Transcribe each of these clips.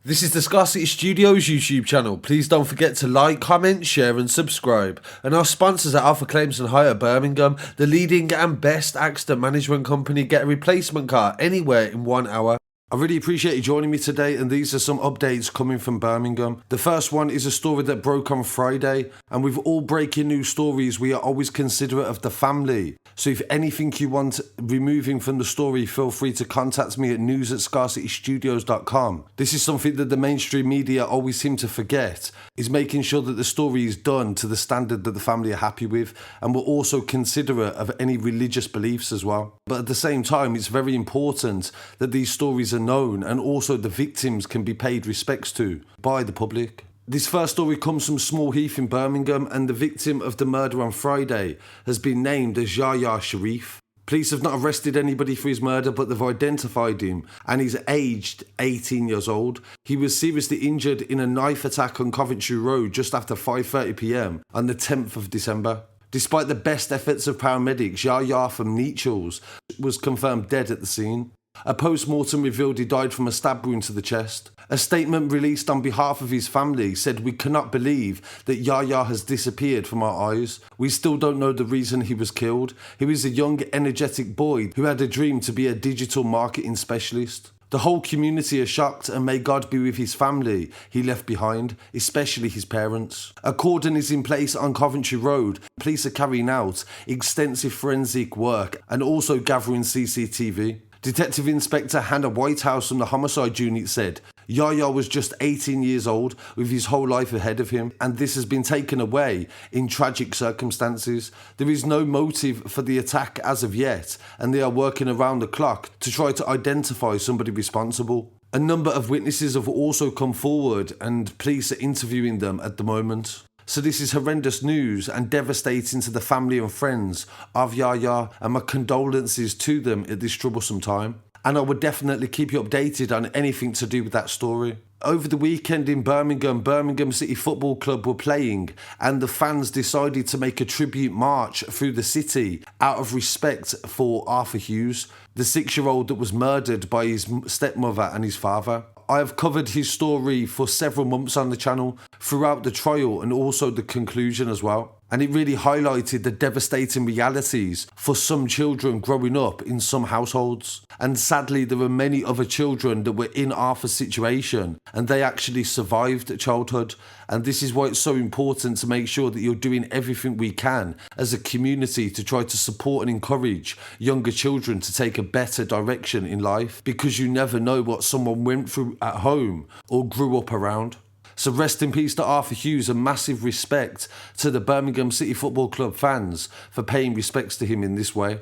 This is the Scarcity Studios YouTube channel. Please don't forget to like, comment, share and subscribe. And our sponsors are Alpha Claims and Hire Birmingham, the leading and best accident management company. Get a replacement car anywhere in 1 hour. I really appreciate you joining me today, and these are some updates coming from Birmingham. The first one is a story that broke on Friday, and with all breaking news stories, we are always considerate of the family. So if anything you want removing from the story, feel free to contact me at news@scarcitystudios.com. This is something that the mainstream media always seem to forget, is making sure that the story is done to the standard that the family are happy with, and we're also considerate of any religious beliefs as well. But at the same time, it's very important that these stories are known and also the victims can be paid respects to by the public. This first story comes from Small Heath in Birmingham, and the victim of the murder on Friday has been named as Yahya Sharif. Police have not arrested anybody for his murder, but they've identified him, and he's aged 18 years old. He was seriously injured in a knife attack on Coventry Road just after 5:30 p.m. on the 10th of December. Despite the best efforts of paramedics, Yahya from Nechells was confirmed dead at the scene. A post-mortem revealed he died from a stab wound to the chest. A statement released on behalf of his family said, "We cannot believe that Yahya has disappeared from our eyes. We still don't know the reason he was killed. He was a young, energetic boy who had a dream to be a digital marketing specialist. The whole community is shocked, and may God be with his family he left behind, especially his parents." A cordon is in place on Coventry Road. Police are carrying out extensive forensic work and also gathering CCTV. Detective Inspector Hannah Whitehouse from the Homicide Unit said, "Yahya was just 18 years old with his whole life ahead of him, and this has been taken away in tragic circumstances. There is no motive for the attack as of yet, and they are working around the clock to try to identify somebody responsible." A number of witnesses have also come forward, and police are interviewing them at the moment. So this is horrendous news and devastating to the family and friends of Yahya, and my condolences to them at this troublesome time. And I would definitely keep you updated on anything to do with that story. Over the weekend in Birmingham, Birmingham City Football Club were playing, and the fans decided to make a tribute march through the city out of respect for Arthur Hughes, the 6-year-old that was murdered by his stepmother and his father. I have covered his story for several months on the channel, throughout the trial and also the conclusion as well. And it really highlighted the devastating realities for some children growing up in some households. And sadly, there are many other children that were in Arthur's situation, and they actually survived childhood. And this is why it's so important to make sure that you're doing everything we can as a community to try to support and encourage younger children to take a better direction in life, because you never know what someone went through at home or grew up around. So rest in peace to Arthur Hughes, and massive respect to the Birmingham City Football Club fans for paying respects to him in this way.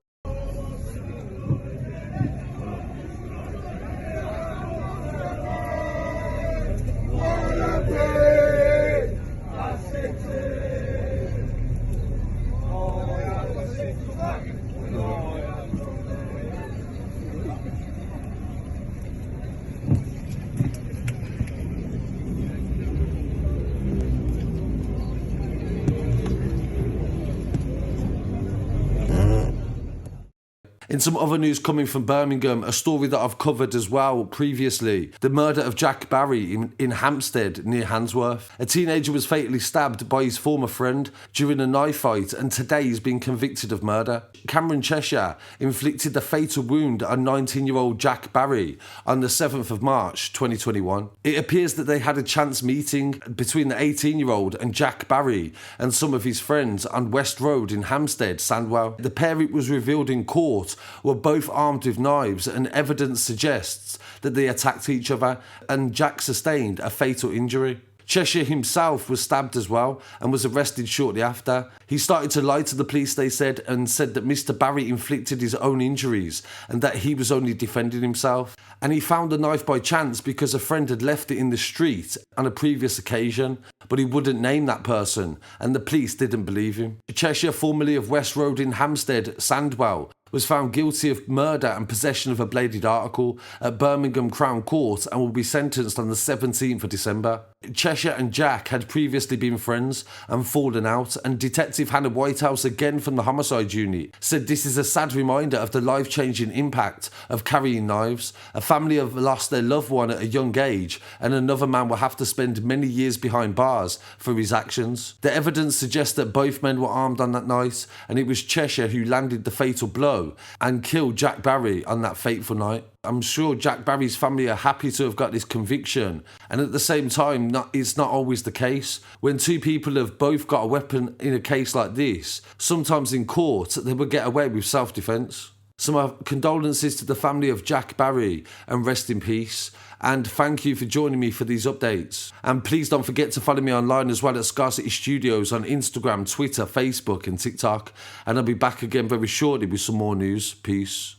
In some other news coming from Birmingham, a story that I've covered as well previously, the murder of Jack Barry in Hampstead near Handsworth. A teenager was fatally stabbed by his former friend during a knife fight, and today he's been convicted of murder. Cameron Cheshire inflicted the fatal wound on 19-year-old Jack Barry on the 7th of March 2021. It appears that they had a chance meeting between the 18-year-old and Jack Barry and some of his friends on West Road in Hampstead, Sandwell. The pair, it was revealed in court, were both armed with knives, and evidence suggests that they attacked each other, and Jack sustained a fatal injury. Cheshire himself was stabbed as well and was arrested shortly after. He started to lie to the police, they said, and said that Mr. Barry inflicted his own injuries and that he was only defending himself. And he found the knife by chance because a friend had left it in the street on a previous occasion, but he wouldn't name that person, and the police didn't believe him. Cheshire, formerly of West Road in Hampstead, Sandwell, was found guilty of murder and possession of a bladed article at Birmingham Crown Court and will be sentenced on the 17th of December. Cheshire and Jack had previously been friends and fallen out, and Detective Hannah Whitehouse, again from the homicide unit, said this is a sad reminder of the life-changing impact of carrying knives. A family have lost their loved one at a young age, and another man will have to spend many years behind bars for his actions. The evidence suggests that both men were armed on that night, and it was Cheshire who landed the fatal blow and killed Jack Barry on that fateful night. I'm sure Jack Barry's family are happy to have got this conviction, and at the same time, it's not always the case. When two people have both got a weapon in a case like this, sometimes in court, they will get away with self-defence. So my condolences to the family of Jack Barry, and rest in peace. And thank you for joining me for these updates. And please don't forget to follow me online as well at Scarcity Studios on Instagram, Twitter, Facebook and TikTok. And I'll be back again very shortly with some more news. Peace.